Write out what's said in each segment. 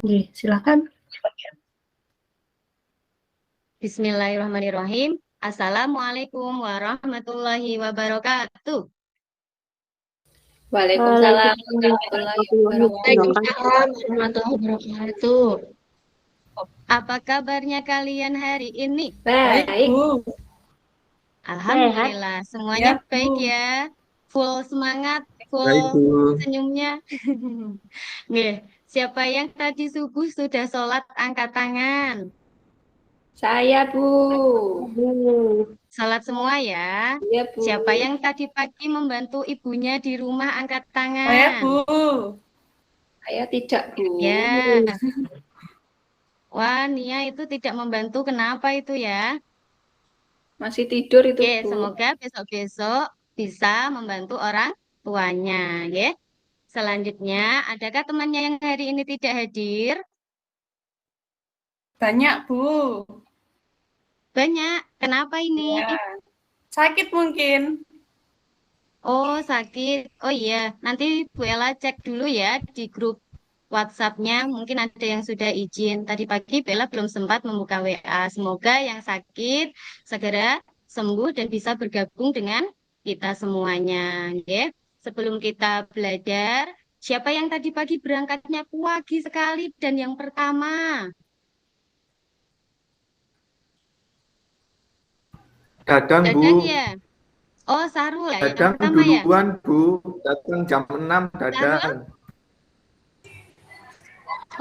Silakan. Bismillahirrahmanirrahim. Assalamualaikum warahmatullahi wabarakatuh. Waalaikumsalam warahmatullahi wabarakatuh. Apa kabarnya kalian hari ini? Baik, Bu. Alhamdulillah, semuanya Ya, baik Bu. ya. Full semangat, full Baik, Bu. senyumnya. Nggih, siapa yang tadi subuh sudah sholat angkat tangan? Saya, Bu. Sholat semua ya. Iya, Bu. Siapa yang tadi pagi membantu ibunya di rumah angkat tangan? Saya, Bu. Saya tidak, Bu. Ya. Wah, Nia itu tidak membantu. Kenapa itu ya? Masih tidur itu, Oke, Bu. semoga besok-besok bisa membantu orang tuanya, ya. Selanjutnya, adakah temannya yang hari ini tidak hadir? Banyak, Bu. Banyak. Kenapa ini? Ya. Sakit mungkin. Oh, sakit. Oh iya, nanti Bu Ella cek dulu ya di grup WhatsApp-nya. Mungkin ada yang sudah izin. Tadi pagi Bu Ella belum sempat membuka WA. Semoga yang sakit segera sembuh dan bisa bergabung dengan kita semuanya. Ya. Sebelum kita belajar, siapa yang tadi pagi berangkatnya pagi sekali dan yang pertama? Dadang, Bu. Dadang ya? Oh, Sarul ya, yang Dadang pertama ya? duluan, Bu. Datang jam 6, Dadang.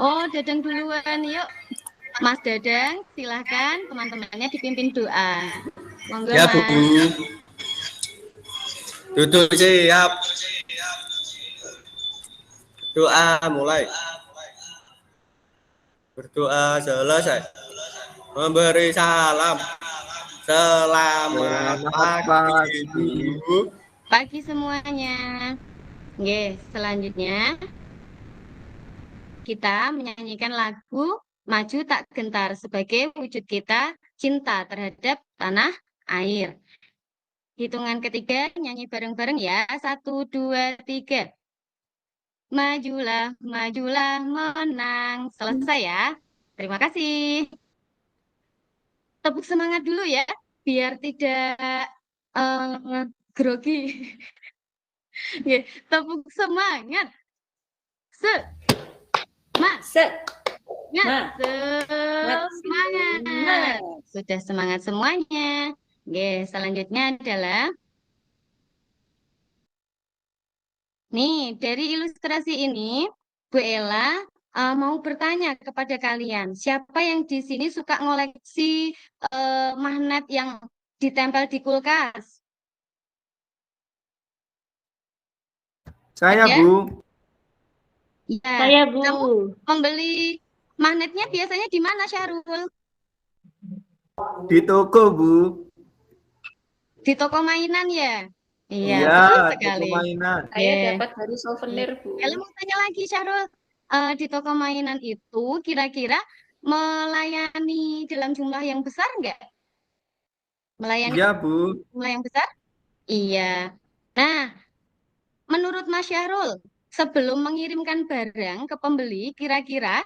Oh, Dadang duluan. Yuk, Mas Dadang, silahkan teman-temannya dipimpin doa. Monggo, Ya, Bu. Mas. Duduk siap. Doa mulai. Berdoa selesai. Memberi salam. Selamat pagi, Bu. Pagi semuanya. Oke, selanjutnya kita menyanyikan lagu Maju Tak Gentar sebagai wujud kita cinta terhadap tanah air. Hitungan ketiga, nyanyi bareng-bareng ya. 1, 2, 3. Majulah, majulah, menang. Selesai ya. Terima kasih. Tepuk semangat dulu ya, biar tidak grogi. Oke, tepuk semangat. Semangat. Sudah semangat semuanya. Oke, selanjutnya adalah nih, dari ilustrasi ini, Bu Ella mau bertanya kepada kalian, siapa yang di sini suka ngoleksi magnet yang ditempel di kulkas? Saya, Ada? Bu. Ya. Saya, Bu. Kamu membeli magnetnya biasanya di mana, Syahrul? Di toko, Bu. Di toko mainan ya? Iya, Iya, betul toko sekali. mainan. Saya dapat dari souvenir, Bu. Ella mau tanya lagi, Syahrul. Di toko mainan itu kira-kira melayani dalam jumlah yang besar nggak? Melayani Iya, Bu. jumlah yang besar? Iya. Nah, menurut Mas Syahrul, sebelum mengirimkan barang ke pembeli, kira-kira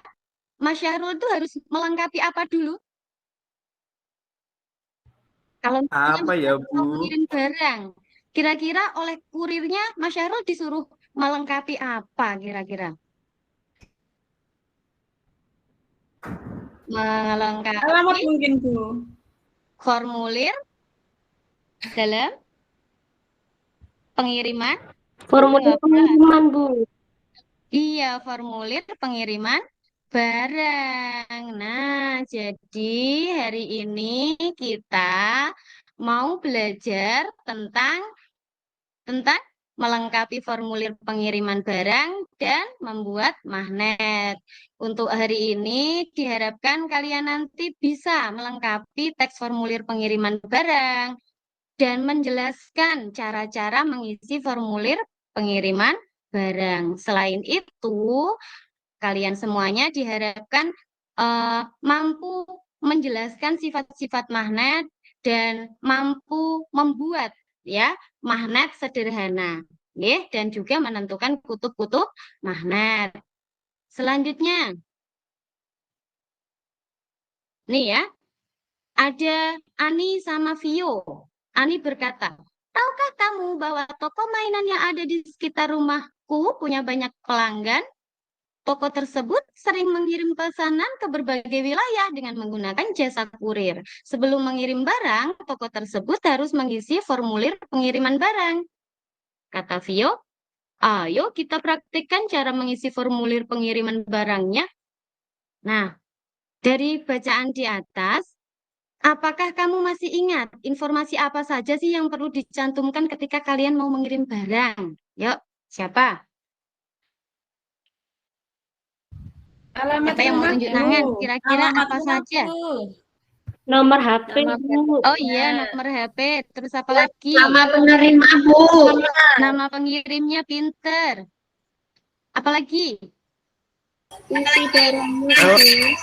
Mas Syahrul itu harus melengkapi apa dulu? Kalau Apa ya, mau Bu? mengirim barang, kira-kira oleh kurirnya Mas Syahrul disuruh melengkapi apa kira-kira? Melengkapi Alamat mungkin, Bu. formulir dalam pengiriman. Formulir pengiriman, Bu. Iya, formulir pengiriman barang. Nah, jadi hari ini kita mau belajar tentang melengkapi formulir pengiriman barang dan membuat magnet. Untuk hari ini diharapkan kalian nanti bisa melengkapi teks formulir pengiriman barang dan menjelaskan cara-cara mengisi formulir pengiriman barang. Selain itu, kalian semuanya diharapkan mampu menjelaskan sifat-sifat magnet dan mampu membuat ya magnet sederhana, dan juga menentukan kutub-kutub magnet. Selanjutnya, Nih ya, ada Ani sama Vio. Ani berkata, tahukah kamu bahwa toko mainan yang ada di sekitar rumahku punya banyak pelanggan? Toko tersebut sering mengirim pesanan ke berbagai wilayah dengan menggunakan jasa kurir. Sebelum mengirim barang, toko tersebut harus mengisi formulir pengiriman barang. Kata Vio, ayo kita praktikkan cara mengisi formulir pengiriman barangnya. Nah, dari bacaan di atas, apakah kamu masih ingat informasi apa saja sih yang perlu dicantumkan ketika kalian mau mengirim barang? Yuk, siapa? Alamat Siapa yang mau tunjuk tangan? rumahku. Kira-kira apa saja? Nomor HP, Nama Bu. Oh iya, nomor HP. Terus apa lagi? Nama penerima, Bu. Nama pengirimnya pinter. Apalagi? isi barangnya, Bu.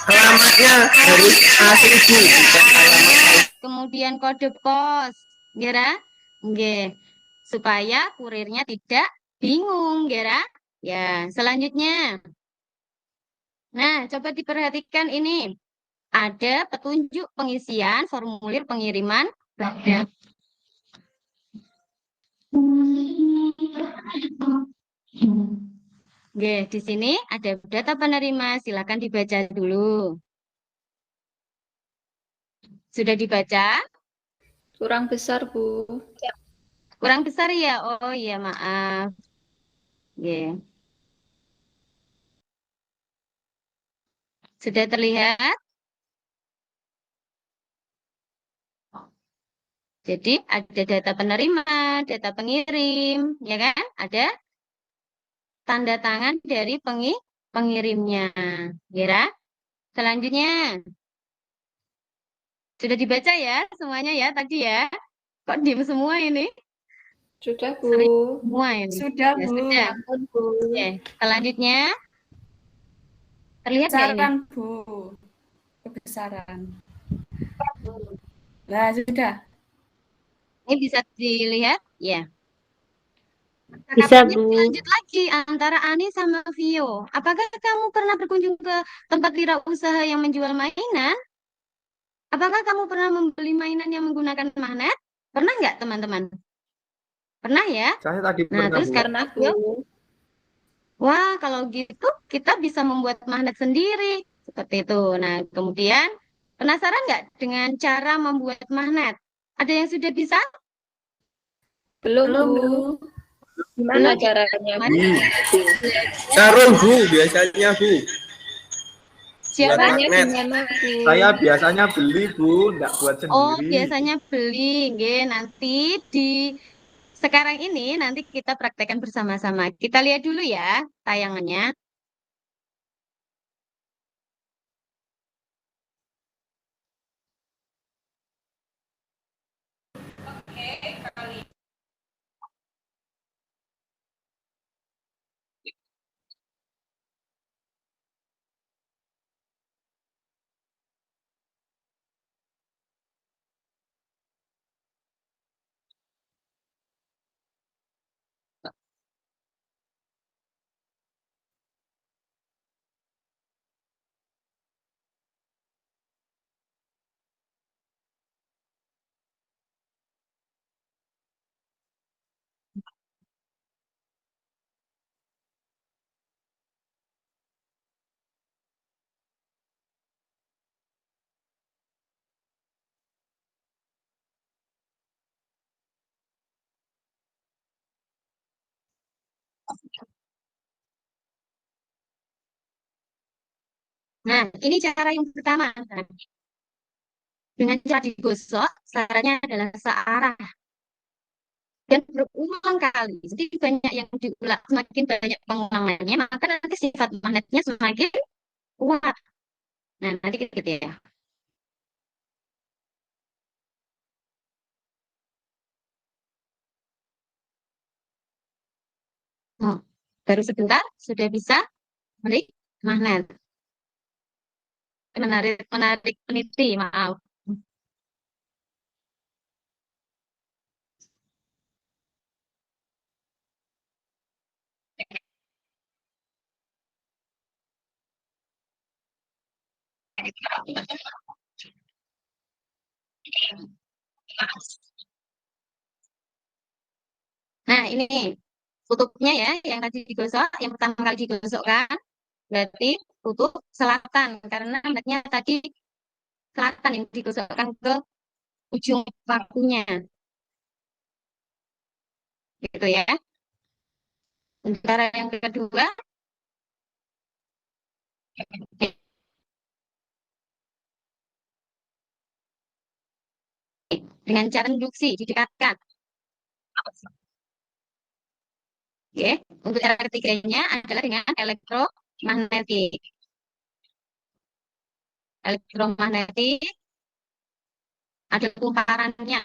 Alamatnya harus asli Bu, bukan alamat. Kemudian kode pos. Gera? Nggih. Supaya kurirnya tidak bingung, Gera. Ya, selanjutnya. Nah, coba diperhatikan ini. Ada petunjuk pengisian formulir pengiriman barang. Oke, di sini ada data penerima. Silakan dibaca dulu. Sudah dibaca? Kurang besar, Bu. Kurang besar ya? Oh iya, maaf. Oke. Sudah terlihat? Jadi ada data penerima, data pengirim, ya kan? Ada tanda tangan dari pengirimnya. Kira? Selanjutnya, sudah dibaca ya semuanya ya tadi ya? Kok diem semua ini? Sudah, Bu. Sering semua ini. Sudah, Ya, Bu. sudah. Ampun, Bu. Oke. Selanjutnya, terlihat nggak ini? Kebesaran, Bu. Kebesaran. Nah, sudah. Ini bisa dilihat? Ya. Bisa, Percakapannya Bu. lanjut lagi antara Ani sama Vio. Apakah kamu pernah berkunjung ke tempat wirausaha yang menjual mainan? Apakah kamu pernah membeli mainan yang menggunakan magnet? Pernah nggak, teman-teman? Pernah ya? Saya tadi Nah, pernah terus Bu. Pernah, Bu. Vio, wah, kalau gitu kita bisa membuat magnet sendiri. Seperti itu. Nah, kemudian penasaran nggak dengan cara membuat magnet? Ada yang sudah bisa? Belum, Belum, Bu. Bu. Gimana Belum. caranya, Bu? Mari Sarung Bu, biasanya Bu. Buat siapa? Caranya magnet. gimana, Bu? Saya biasanya beli Bu, enggak buat Oh, sendiri. biasanya beli, nggih. Nanti di sekarang ini nanti kita praktekkan bersama-sama. Kita lihat dulu ya tayangannya. Nah, ini cara yang pertama. Dengan cara digosok, caranya adalah searah dan berulang kali. Jadi banyak yang diulang, semakin banyak pengulangannya, maka nanti sifat magnetnya semakin kuat. Nah, nanti gitu ya. Oh, baru sebentar sudah bisa menarik magnet. Menarik peniti, maaf. Nah, ini kutubnya ya, yang tadi digosok, yang pertama kali digosokkan, berarti kutub selatan, karena magnetnya tadi selatan yang digosokkan ke ujung pakunya, gitu ya. Sementara yang kedua, dengan cara induksi didekatkan. Oke, untuk cara ketiganya adalah dengan elektromagnetik. Elektromagnetik ada kumparannya,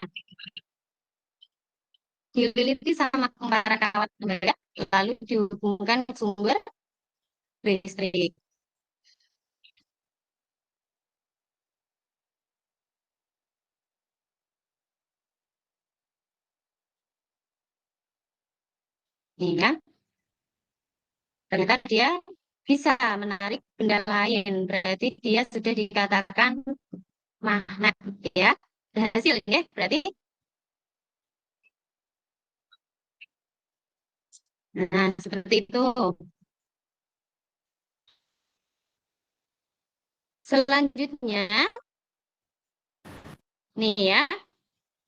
dililiti sama kumparan kawat tembaga, lalu dihubungkan ke sumber listrik. Ya, ternyata dia bisa menarik benda lain, berarti dia sudah dikatakan magnet ya. Berhasil ya, berarti. Nah, seperti itu. Selanjutnya, nih ya,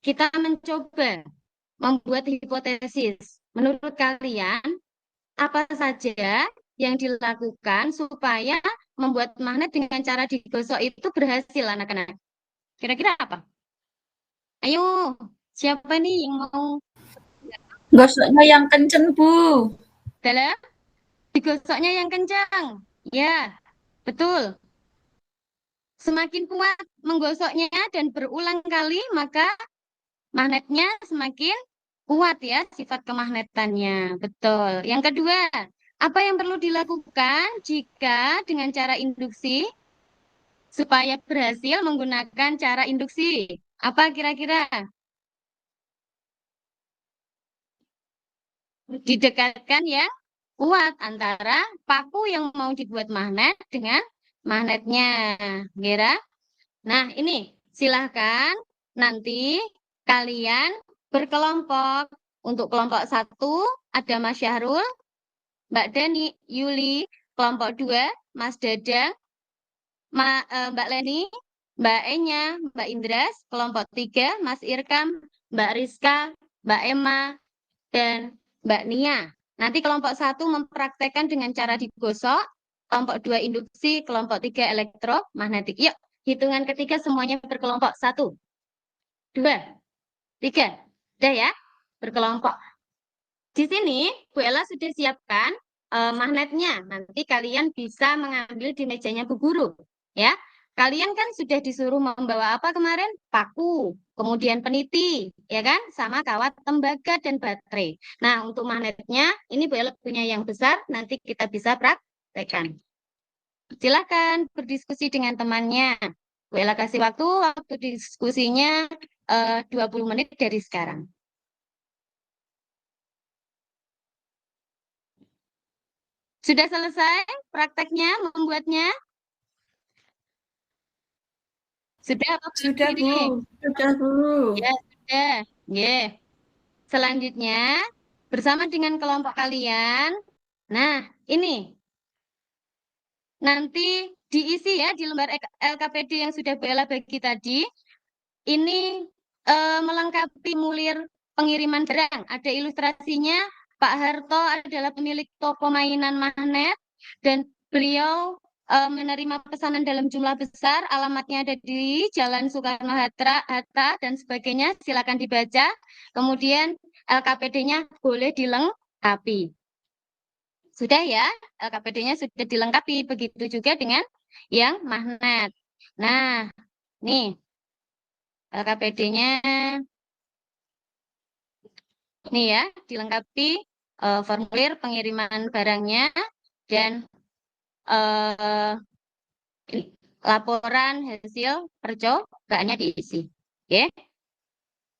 kita mencoba membuat hipotesis. Menurut kalian, apa saja yang dilakukan supaya membuat magnet dengan cara digosok itu berhasil, anak-anak? Kira-kira apa? Ayo, siapa nih yang mau Gosoknya yang kencen, Bu. dalam digosoknya yang kencang? Ya, betul. Semakin kuat menggosoknya dan berulang kali, maka magnetnya semakin kuat ya sifat kemagnetannya. Betul. Yang kedua, apa yang perlu dilakukan jika dengan cara induksi supaya berhasil menggunakan cara induksi? Apa kira-kira? Didekatkan ya kuat antara paku yang mau dibuat magnet dengan magnetnya. Gira? Nah, ini silahkan nanti kalian berkelompok. Untuk kelompok 1 ada Mas Syahrul, Mbak Dani, Yuli, kelompok 2 Mas Dadang, Mbak Leni, Mbak Enya, Mbak Indras, kelompok 3 Mas Irkam, Mbak Rizka, Mbak Emma, dan Mbak Nia. Nanti kelompok 1 mempraktekkan dengan cara digosok, kelompok 2 induksi, kelompok 3 elektromagnetik. Yuk, hitungan ketiga semuanya berkelompok. 1, 2, 3. Udah ya, berkelompok. Di sini Bu Ella sudah siapkan magnetnya. Nanti kalian bisa mengambil di mejanya Bu Guru. Ya, kalian kan sudah disuruh membawa apa kemarin? Paku, kemudian peniti, ya kan? Sama kawat tembaga dan baterai. Nah, untuk magnetnya, ini Bu Ella punya yang besar, nanti kita bisa praktekkan. Silakan berdiskusi dengan temannya. Bu Ella kasih waktu diskusinya 20 menit dari sekarang. Sudah selesai prakteknya membuatnya? Sudah apa belum Sudah, Bu. ini? Sudah, Bu. Ya, sudah. Ye. Selanjutnya, bersama dengan kelompok kalian. Nah, ini nanti diisi ya di lembar LKPD yang sudah Bella bagi tadi. Ini melengkapi mulir pengiriman barang. Ada ilustrasinya. Pak Harto adalah pemilik toko mainan magnet dan beliau menerima pesanan dalam jumlah besar. Alamatnya ada di Jalan Soekarno-Hatta dan sebagainya. Silakan dibaca. Kemudian LKPD-nya boleh dilengkapi. Sudah ya, LKPD-nya sudah dilengkapi. Begitu juga dengan yang magnet. Nah, nih LKPD-nya nih ya, dilengkapi formulir pengiriman barangnya dan laporan hasil percobaannya diisi. Oke.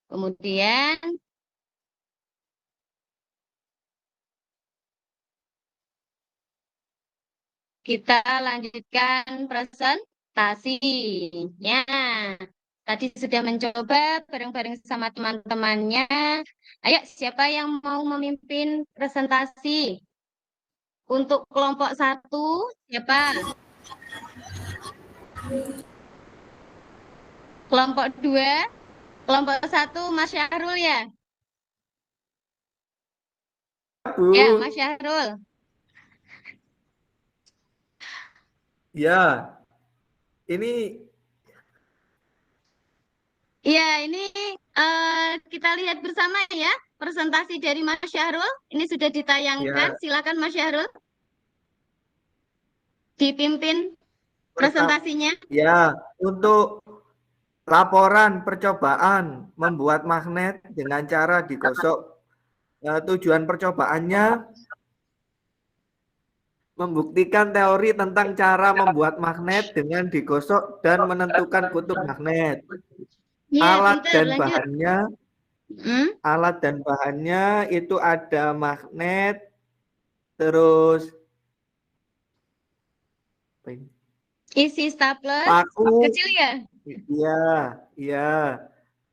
Kemudian kita lanjutkan presentasinya. tadi sudah mencoba bareng-bareng sama teman-temannya. Ayo, siapa yang mau memimpin presentasi? Untuk kelompok 1, siapa? Kelompok 2, kelompok 1, Mas Syahrul ya? Bu. Ya, Mas Syahrul. Ya, ini Iya, ini kita lihat bersama ya presentasi dari Mas Syahrul. Ini sudah ditayangkan. ya Silakan Mas Syahrul dipimpin pertama presentasinya. ya untuk laporan percobaan membuat magnet dengan cara digosok. Tujuan percobaannya membuktikan teori tentang cara membuat magnet dengan digosok dan menentukan kutub magnet. Iya, Alat pintar. dan Lanjut. bahannya, Hmm? alat dan bahannya itu ada magnet, terus Isi stapler paku, kecil ya? iya, iya.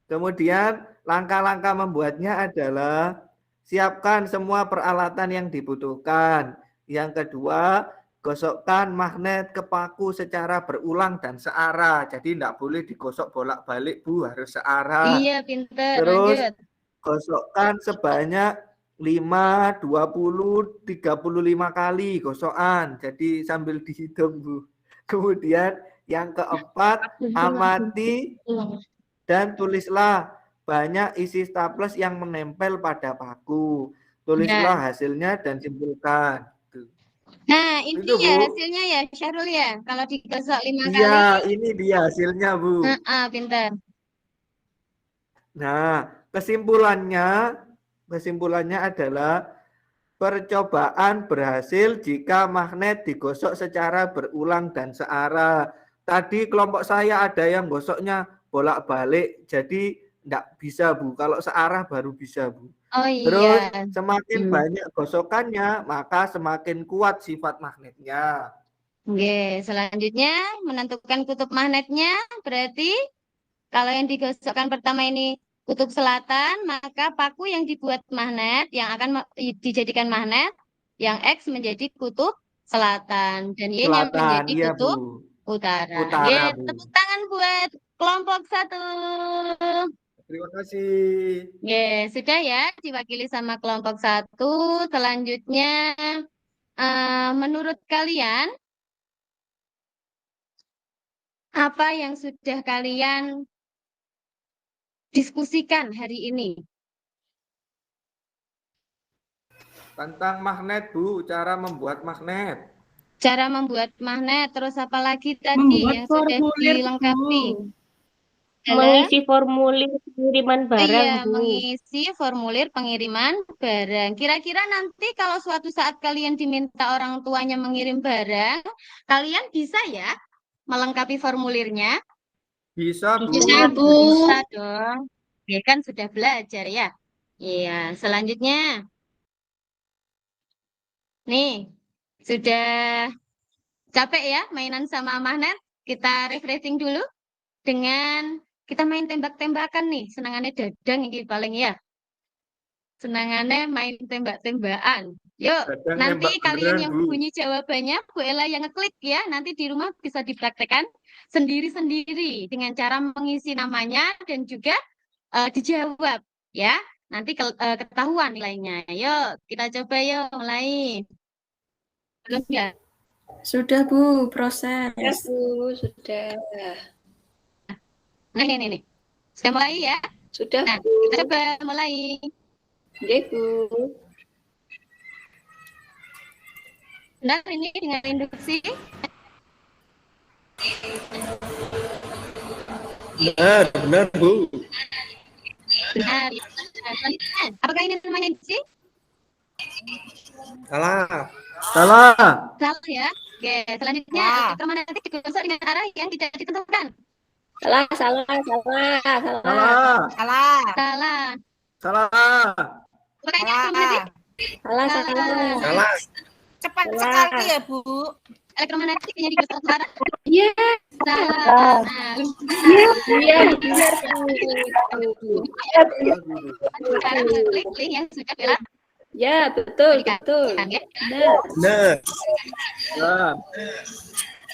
Kemudian langkah-langkah membuatnya adalah siapkan semua peralatan yang dibutuhkan. Yang kedua, gosokkan magnet ke paku secara berulang dan searah. Jadi tidak boleh digosok bolak-balik, Bu, harus searah. Iya, pintar. Terus Lanjut. gosokkan sebanyak 5, 20, 35 kali gosokan. Jadi sambil dihitung, Bu. Kemudian yang keempat, amati dan tulislah banyak isi staples yang menempel pada paku. Tulislah Ya. hasilnya dan simpulkan. Nah, ini Itu, ya Bu. hasilnya ya, Syahrul ya. Kalau digosok 5 Iya, kali, ini dia hasilnya, Bu. pintar. Nah, kesimpulannya adalah percobaan berhasil jika magnet digosok secara berulang dan searah. Tadi kelompok saya ada yang gosoknya bolak-balik, jadi enggak bisa, Bu. Kalau searah baru bisa, Bu. Oh Terus iya. semakin banyak gosokannya, maka semakin kuat sifat magnetnya. Oke, selanjutnya menentukan kutub magnetnya. Berarti kalau yang digosokkan pertama ini kutub selatan, maka paku yang dibuat magnet yang akan dijadikan magnet, yang X menjadi kutub selatan dan Y-nya Selatan, menjadi iya, kutub Bu. utara. Utara, Oke, Bu. tepuk tangan buat kelompok 1. Terima kasih. Oke, sudah ya diwakili sama kelompok 1. Selanjutnya, menurut kalian apa yang sudah kalian diskusikan hari ini? Tentang magnet, Bu, cara membuat magnet. Cara membuat magnet, terus apa lagi tadi Membuat yang sudah formulir, dilengkapi? Bu. Halo? Mengisi formulir pengiriman barang, Iya, Bu. mengisi formulir pengiriman barang. Kira-kira nanti kalau suatu saat kalian diminta orang tuanya mengirim barang, kalian bisa ya melengkapi formulirnya? Bisa, Bu. Bisa, Bu. Bisa dong. Ya kan sudah belajar ya. Iya, selanjutnya. Nih, sudah capek ya mainan sama magnet? Kita refreshing dulu dengan kita main tembak-tembakan nih. Senangannya dadang ini paling ya. Senangannya main tembak-tembakan. Yuk, Kadang nanti nembak kalian beneran, yang Bu. bunyi jawabannya, Bu Ella yang ngeklik ya. Nanti di rumah bisa dipraktekkan sendiri-sendiri dengan cara mengisi namanya dan juga dijawab ya. Nanti ketahuan nilainya. Yuk, kita coba yuk mulai. Belum ya? Sudah, Bu, proses. Ya, Bu, sudah. Nah, ini. Sudah mulai ya? Sudah, Nah, Bu. kita coba mulai. Oke, Bu. Benar ini dengan induksi. Benar, Bu. Benar. Apakah ini namanya induksi? Salah. Salah. Salah ya. Oke, selanjutnya rekaman nanti digosok dengan arah yang tidak ditentukan. Salah. Salah. Salah. Salah. Apakah ini berarti? Salah. Salah. Cepat sekali ya, Bu. elektromagnetiknya di garis utara. Iya. Salah. Iya, benar Bu. Sekarang klik link yang sudah Bella Ya, betul, berikan, betul. ya. Benar. Nah. Nah.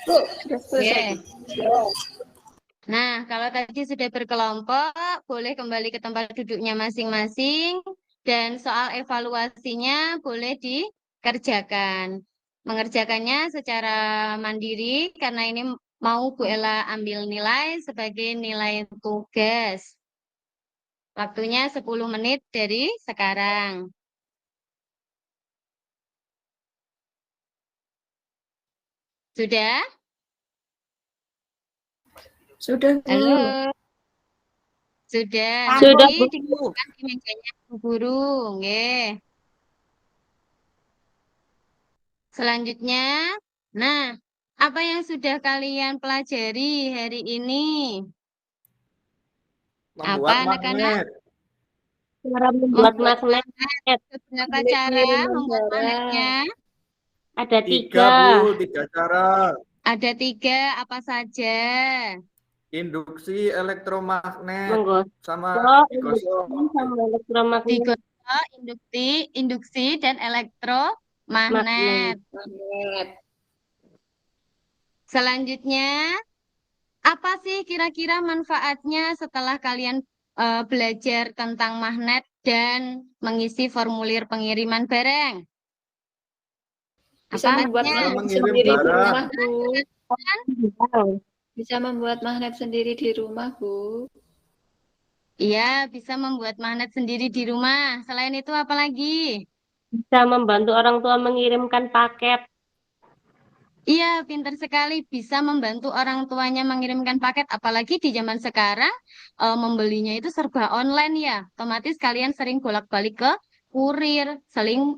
Bu, sudah selesai. Nah, kalau tadi sudah berkelompok, boleh kembali ke tempat duduknya masing-masing, dan soal evaluasinya boleh dikerjakan. Mengerjakannya secara mandiri, karena ini mau Bu Ella ambil nilai sebagai nilai tugas. Waktunya 10 menit dari sekarang. Sudah? Sudah, Bu. Halo? Sudah. Sudah, Nanti Bu. dikumpulkan di mejanya Bu Guru. Nggih. Selanjutnya, nah, apa yang sudah kalian pelajari hari ini? Membuat Apa anak-anak? magnet. Cara membuat Membuat magnet. Beberapa Magnet cara pengiriman membuat barang. magnetnya. Ada 3, Bu, 3 cara. Ada 3, apa saja? Induksi elektromagnet Menggosok, sama induksi, digosok. sama elektromagnet. Digosok, induksi, dan elektromagnet. Magnet. Selanjutnya, apa sih kira-kira manfaatnya setelah kalian belajar tentang magnet dan mengisi formulir pengiriman barang? Bisa Apa membuat artinya? magnet Mengirim sendiri di barang. rumah, Bu. Kan? Bisa membuat magnet sendiri di rumah, Bu. Iya, bisa membuat magnet sendiri di rumah. Selain itu apa lagi? Bisa membantu orang tua mengirimkan paket. Iya, pintar sekali. Bisa membantu orang tuanya mengirimkan paket. Apalagi di zaman sekarang, membelinya itu serba online ya. Otomatis kalian sering bolak-balik ke kurir, sering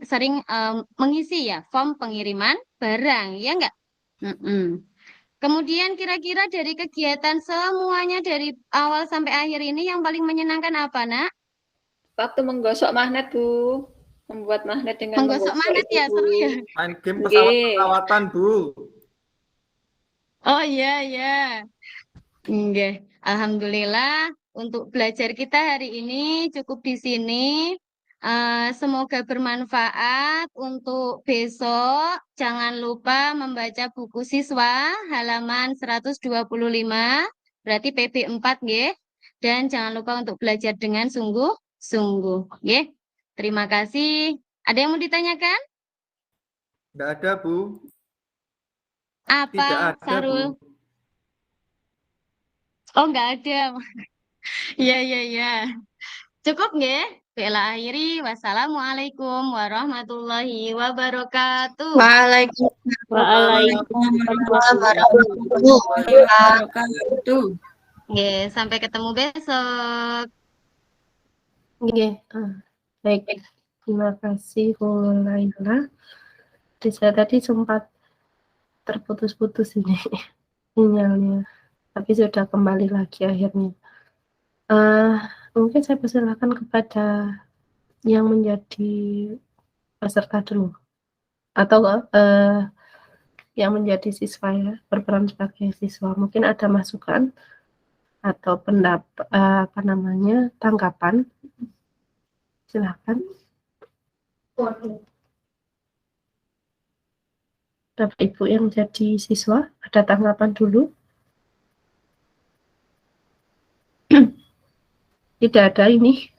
mengisi ya form pengiriman barang, ya enggak? Kemudian kira-kira dari kegiatan semuanya dari awal sampai akhir ini yang paling menyenangkan apa, Nak? Waktu menggosok magnet, Bu. Membuat magnet dengan Menggosok magnet itu, ya, Bu. seru ya? Main game Nggih. pesawat-pesawatan, Bu. Oh iya, iya. Nggih. Alhamdulillah untuk belajar kita hari ini cukup di sini. Semoga bermanfaat untuk besok. Jangan lupa membaca buku siswa halaman 125, berarti PB 4, nggih. Dan jangan lupa untuk belajar dengan sungguh-sungguh, nggih. Terima kasih. Ada yang mau ditanyakan? Tidak ada, Bu. Apa, Tidak ada, Sarul? Bu. Oh, enggak ada. Iya, iya, iya. Cukup nggih? Bella akhiri. Wassalamualaikum warahmatullahi wabarakatuh. Waalaikumsalam warahmatullahi wabarakatuh. Nggih, sampai ketemu besok. Nggih, baik. Terima kasih Bu Laila. Saya tadi sempat terputus-putus ini sinyalnya, tapi sudah kembali lagi akhirnya. Mungkin saya persilakan kepada yang menjadi peserta dulu, atau yang menjadi siswa ya, berperan sebagai siswa. Mungkin ada masukan atau pendapat, tanggapan. Silakan. Bapak Ibu yang jadi siswa, ada tanggapan dulu? Tidak ada ini.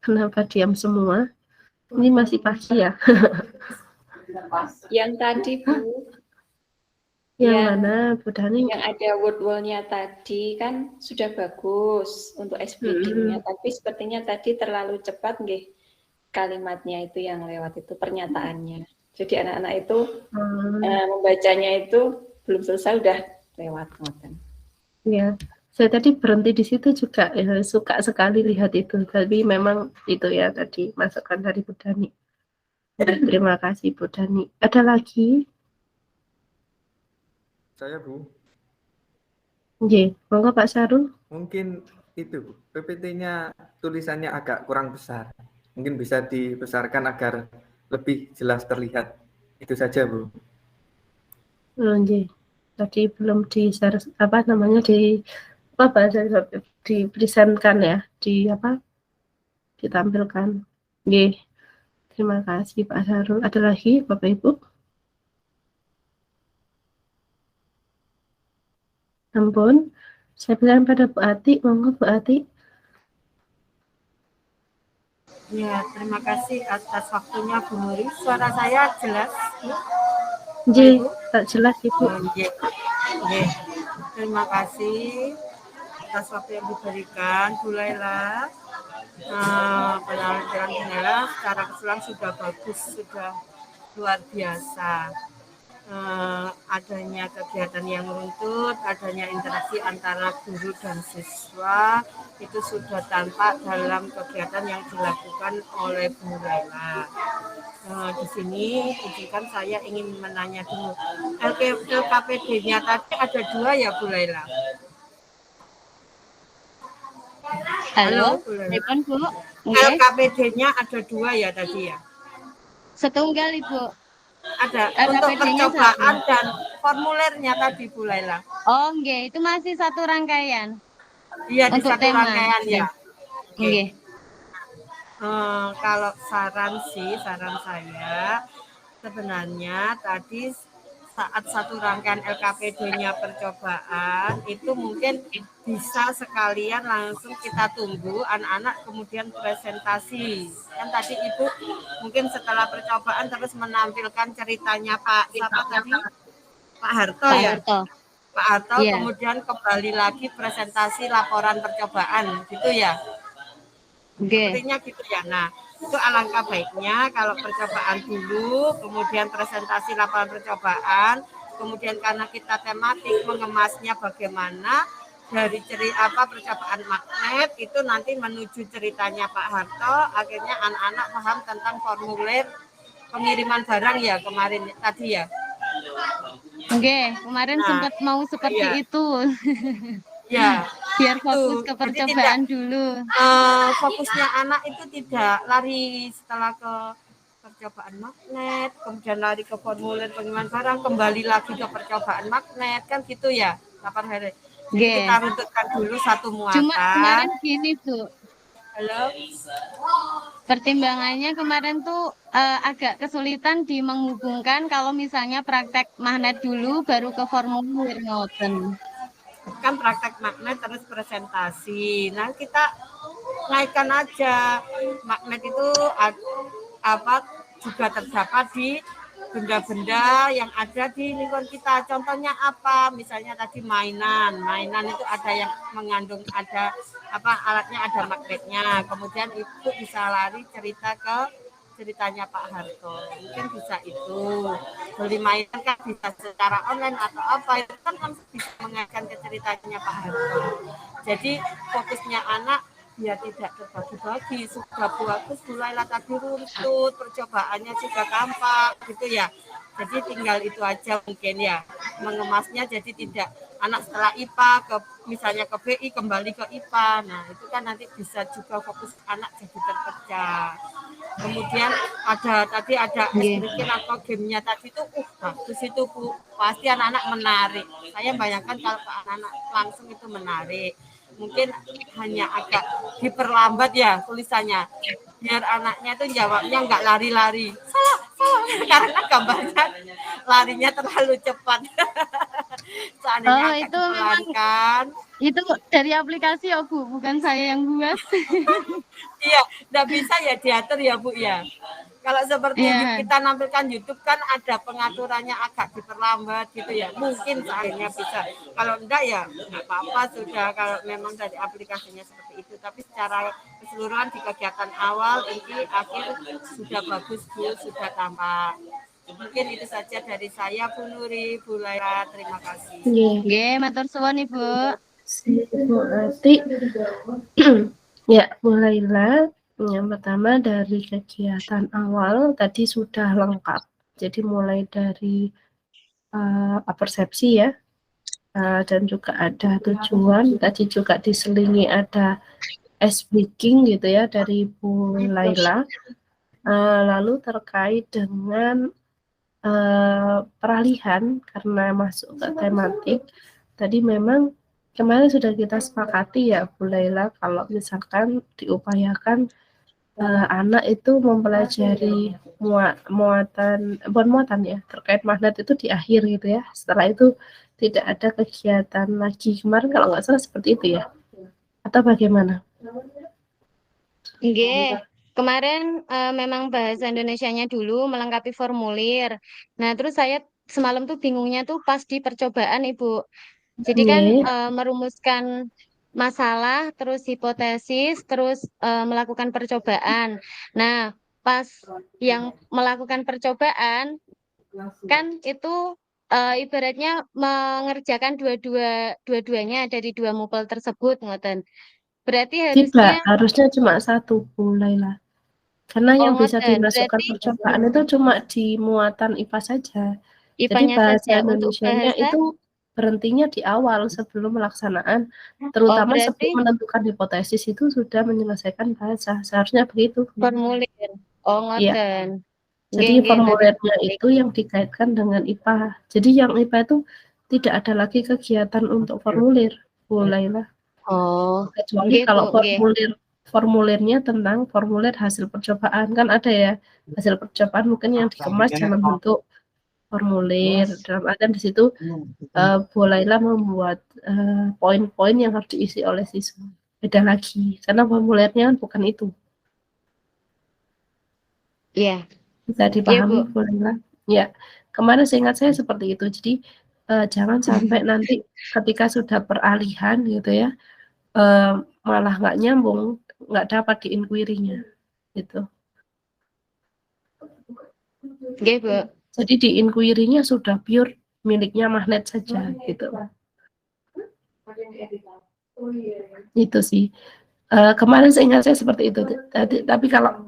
Kenapa diam semua? Ini masih pagi ya. Yang tadi, Bu. Yang mana, Bu Dani? Yang ada word wall-nya tadi kan sudah bagus untuk SPD-nya, tapi sepertinya tadi terlalu cepat nggih kalimatnya itu yang lewat itu pernyataannya. Jadi anak-anak itu membacanya itu belum selesai udah lewat ngoten. Ya, saya tadi berhenti di situ juga ya, suka sekali lihat itu. Tapi memang itu ya tadi masukan dari Bu Dani. Terima kasih Bu Dani. Ada lagi? Saya, Bu. Oke, monggo Pak Sarul. Mungkin itu, PPT-nya tulisannya agak kurang besar. Mungkin bisa dibesarkan agar lebih jelas terlihat. Itu saja, Bu. Nggih. Tadi belum di-share apa namanya apa bahasa dipresentkan ya, ditampilkan. Nggih. Terima kasih Pak Sarul. Ada lagi Bapak Ibu? Ampun. Saya bilang pada Bu Ati, monggo Bu Ati. Ya, terima kasih atas waktunya Bu Nuri. Suara saya jelas, Bu? Nggih, tak jelas Ibu. Nggih. Nggih. Terima kasih atas waktu yang diberikan, Bu Laila. Penampilan Bu Laila secara keseluruhan sudah bagus, sudah luar biasa. Adanya kegiatan yang runtut, adanya interaksi antara guru dan siswa itu sudah tampak dalam kegiatan yang dilakukan oleh Bu Laila. Di sini izinkan saya ingin menanya dulu. LKPD-nya tadi ada 2 ya Bu Laila? Halo, Bu Laila. telepon Bu. LKPD-nya ada 2 ya tadi ya? Setunggal Ibu. Ada LKPD-nya untuk percobaan satu. dan formulirnya tadi Bu Laila. Oh, nggih, itu masih satu rangkaian. Iya, di Untuk satu tema. rangkaian ya. Nggih. Kalau saran saya sebenarnya tadi saat satu rangkaian LKPD-nya percobaan itu mungkin bisa sekalian langsung kita tunggu anak-anak kemudian presentasi. Kan tadi Ibu mungkin setelah percobaan terus menampilkan ceritanya Pak siapa tadi? Pak Harto ya? Pak Harto yeah. Kemudian kembali lagi presentasi laporan percobaan gitu ya? Sepertinya gitu ya. Nah, itu alangkah baiknya kalau percobaan dulu, kemudian presentasi laporan percobaan, kemudian karena kita tematik mengemasnya bagaimana dari percobaan magnet itu nanti menuju ceritanya Pak Harto, akhirnya anak-anak paham tentang formulir pengiriman barang ya kemarin tadi ya. Oke, kemarin sempat mau seperti itu. Ya, biar fokus ke percobaan dulu. Fokusnya anak itu tidak lari setelah ke percobaan magnet, kemudian lari ke formulir pengiriman barang, kembali lagi ke percobaan magnet, kan gitu ya, 8 hari. Jadi kita runtutkan dulu satu muatan. Cuma kemarin gini Bu. Halo. Pertimbangannya kemarin tuh agak kesulitan menghubungkan kalau misalnya praktek magnet dulu baru ke formulir ngoten. Kan praktek magnet terus presentasi. Nah, kita naikkan aja. Magnet itu juga terdapat di benda-benda yang ada di lingkungan kita. Contohnya apa? Misalnya tadi mainan. Mainan itu ada yang mengandung alatnya ada magnetnya. Kemudian Ibu bisa lari cerita ke ceritanya Pak Harto, mungkin bisa itu. Beli mainan kan bisa secara online atau apa, itu kan bisa mengaitkan ke ceritanya Pak Harto. Jadi fokusnya anak biar tidak terbagi-bagi, sudah bagus mulai tadi runtut, percobaannya juga gampang gitu ya. Jadi tinggal itu aja mungkin ya, mengemasnya jadi tidak anak setelah IPA misalnya ke BI kembali ke IPA. Nah, itu kan nanti bisa juga fokus anak jadi terpecah. Kemudian ada esbrikin atau gamenya tadi itu bagus itu Bu, pasti anak-anak menarik. Saya bayangkan kalau anak-anak langsung itu menarik, mungkin hanya agak diperlambat ya tulisannya biar anaknya itu jawabnya nggak lari-lari salah karena gambarnya larinya terlalu cepat. Itu memang itu dari aplikasi ya Bu, bukan saya yang buat. Iya, nggak bisa ya diatur ya Bu ya. Kalau seperti kita nampilkan YouTube kan ada pengaturannya agak diperlambat gitu ya. Mungkin seandainya bisa. Kalau enggak ya nggak apa-apa sudah kalau memang dari aplikasinya seperti itu. Tapi secara keseluruhan di kegiatan awal, inti, akhir sudah bagus Bu, sudah tampak. Mungkin itu saja dari saya Bu Nuri, Bu Laila, terima kasih. Nggih, matur suwun Ibu. Ibu Ati. Ya, Bu Laila. Yang pertama dari kegiatan awal tadi sudah lengkap. Jadi mulai dari persepsi ya, dan juga ada tujuan. Tadi juga diselingi ada speaking gitu ya dari Bu Laila. Lalu terkait dengan peralihan karena masuk ke tematik. Tadi memang kemarin sudah kita sepakati ya Bu Laila, kalau misalkan diupayakan anak itu mempelajari bukan muatan ya, terkait magnet itu di akhir gitu ya. Setelah itu tidak ada kegiatan lagi. Kemarin kalau nggak salah seperti itu ya, atau bagaimana? Nggih. Kemarin memang bahasa Indonesianya dulu melengkapi formulir. Nah, terus saya semalam tuh bingungnya tuh pas di percobaan, Ibu. Jadi kan Nggih. merumuskan masalah, terus hipotesis, terus melakukan percobaan. Nah, pas yang melakukan percobaan kan itu ibaratnya mengerjakan dua-duanya dari dua mupel tersebut, ngoten. Berarti harusnya Tidak, harusnya cuma satu Bu Laila. Karena yang bisa ngoten. dimasukkan Berarti percobaan itu cuma di muatan IPA saja. Jadi IPA-nya bahasa saja untuk Indonesianya bahasa. itu berhentinya di awal sebelum pelaksanaan, terutama Berarti sebelum menentukan hipotesis itu sudah menyelesaikan bahasa. Seharusnya begitu. formulir. Oh, Iya. ngoten. Jadi Nggih, tadi formulirnya itu yang dikaitkan dengan IPA. Jadi yang IPA itu tidak ada lagi kegiatan untuk formulir, Bu Laila. Oh, Kecuali nggih, kalau Bu, nggih. formulirnya tentang formulir hasil percobaan, kan ada ya hasil percobaan mungkin yang dikemas dalam bentuk formulir, dalam artian di situ Bu Laila membuat poin-poin yang harus diisi oleh siswa. Beda lagi, karena formulirnya kan bukan itu. Iya. Bisa Iya, Bu. dipahami Bu Laila? Ya, kemarin seingat saya seperti itu. Jadi jangan sampai nanti ketika sudah peralihan gitu ya, malah nggak nyambung, nggak dapat di inquiry-nya gitu. Nggih, Bu. Jadi di inquiry-nya sudah pure miliknya magnet saja gitu. Itu sih. Kemarin seingat saya seperti itu. Tapi kalau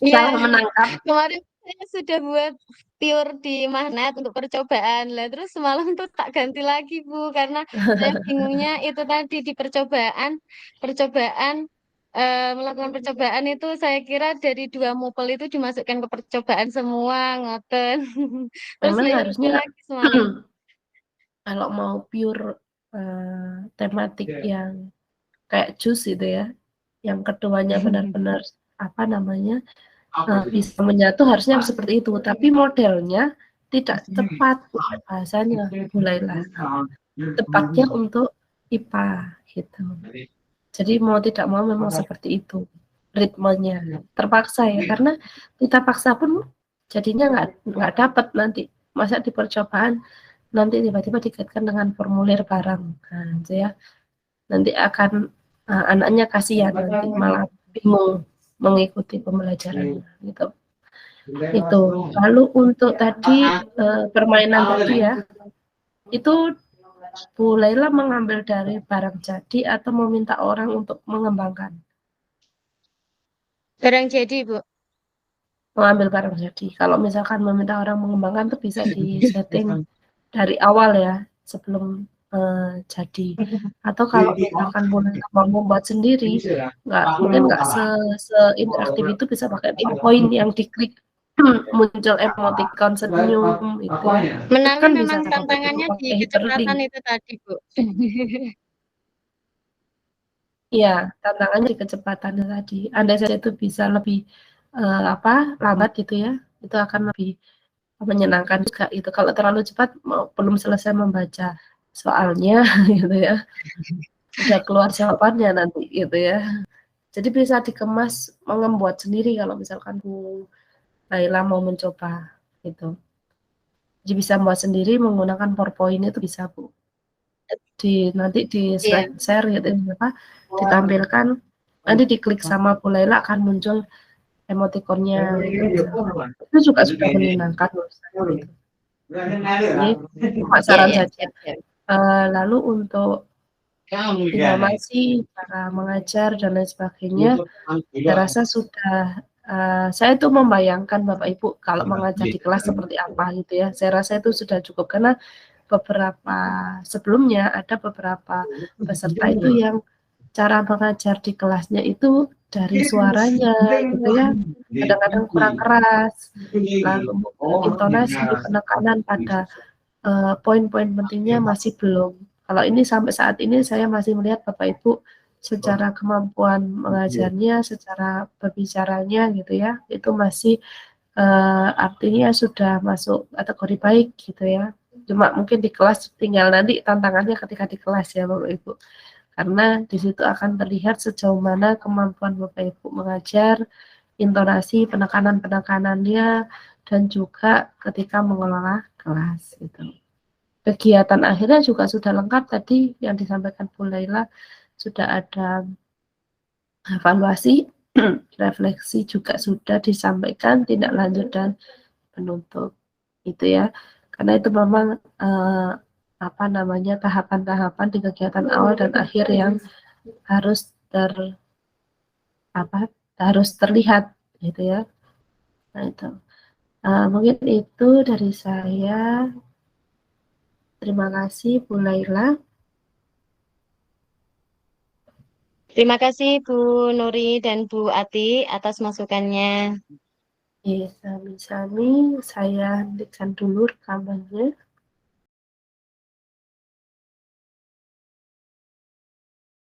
salah menangkap, Kemarin saya sudah buat pure di magnet untuk percobaan. Lah terus semalam tuh tak ganti lagi, Bu, karena saya bingungnya itu tadi di percobaan melakukan percobaan itu saya kira dari dua mupel itu dimasukkan ke percobaan semua, ngoten. Terus memang saya harusnya lagi semalam. kalau mau pure tematik yang kayak jus gitu ya, yang keduanya benar-benar apa namanya bisa menyatu, harusnya seperti itu. Tapi modelnya tidak tepat bahasanya, Bu Laila. Tepatnya untuk IPA gitu. Jadi mau tidak mau memang seperti itu ritmenya. Terpaksa ya, karena kita paksa pun jadinya nggak dapat nanti. Masa di percobaan nanti tiba-tiba dikaitkan dengan formulir barang, nah, gitu ya. Nanti akan anaknya kasihan, nanti malah bingung mengikuti pembelajarannya gitu. Itu. Lalu untuk tadi permainan tadi ya, itu Bu Laila mengambil dari barang jadi atau meminta orang untuk mengembangkan? Barang jadi, Bu. Mengambil barang jadi. Kalau misalkan meminta orang mengembangkan itu bisa di setting dari awal ya, sebelum jadi. Atau kalau misalkan Bu Laila mau membuat sendiri, mungkin nggak se-interaktif itu, bisa pakai poin yang diklik muncul emoticon senyum itu. Menawi Kan memang bisa tantangannya di pakai kecepatan hyperlink. itu tadi, Bu. Iya, tantangannya di kecepatannya tadi. Andai saja itu bisa lebih lambat gitu ya, itu akan lebih menyenangkan juga itu. Kalau terlalu cepat belum selesai membaca soalnya gitu ya, udah keluar jawabannya nanti gitu ya. Jadi bisa dikemas membuat sendiri kalau misalkan Bu Laila mau mencoba gitu. Jadi bisa membuat sendiri menggunakan PowerPoint itu bisa Bu. Nanti di slide share gitu apa ditampilkan, nanti diklik sama Bu Laila akan muncul emoticonnya itu juga sudah menyenangkan menurut saya gitu. Jadi saran saja. Lalu untuk informasi cara mengajar dan lain sebagainya, saya rasa sudah saya tuh membayangkan Bapak Ibu kalau mengajar di kelas seperti apa gitu ya. Saya rasa itu sudah cukup, karena beberapa sebelumnya ada beberapa peserta itu yang cara mengajar di kelasnya itu dari suaranya gitu ya, kadang-kadang kurang keras, lalu intonasi, penekanan pada poin-poin pentingnya masih belum. Kalau ini sampai saat ini saya masih melihat Bapak Ibu secara kemampuan mengajarnya, secara berbicaranya gitu ya, itu masih artinya sudah masuk kategori baik gitu ya. Cuma mungkin di kelas tinggal nanti tantangannya ketika di kelas ya Bapak Ibu. Karena di situ akan terlihat sejauh mana kemampuan Bapak Ibu mengajar, intonasi, penekanan-penekanannya, dan juga ketika mengelola kelas gitu. Kegiatan akhirnya juga sudah lengkap tadi yang disampaikan Bu Laila, sudah ada evaluasi, refleksi juga sudah disampaikan, tindak lanjut dan penutup itu ya. Karena itu memang apa namanya tahapan-tahapan di kegiatan awal dan akhir yang harus harus terlihat gitu ya. Nah itu mungkin itu dari saya. Terima kasih Bu Laila. Terima kasih Bu Nuri dan Bu Ati atas masukannya. Sami-sami, saya hentikan dulu rekamannya.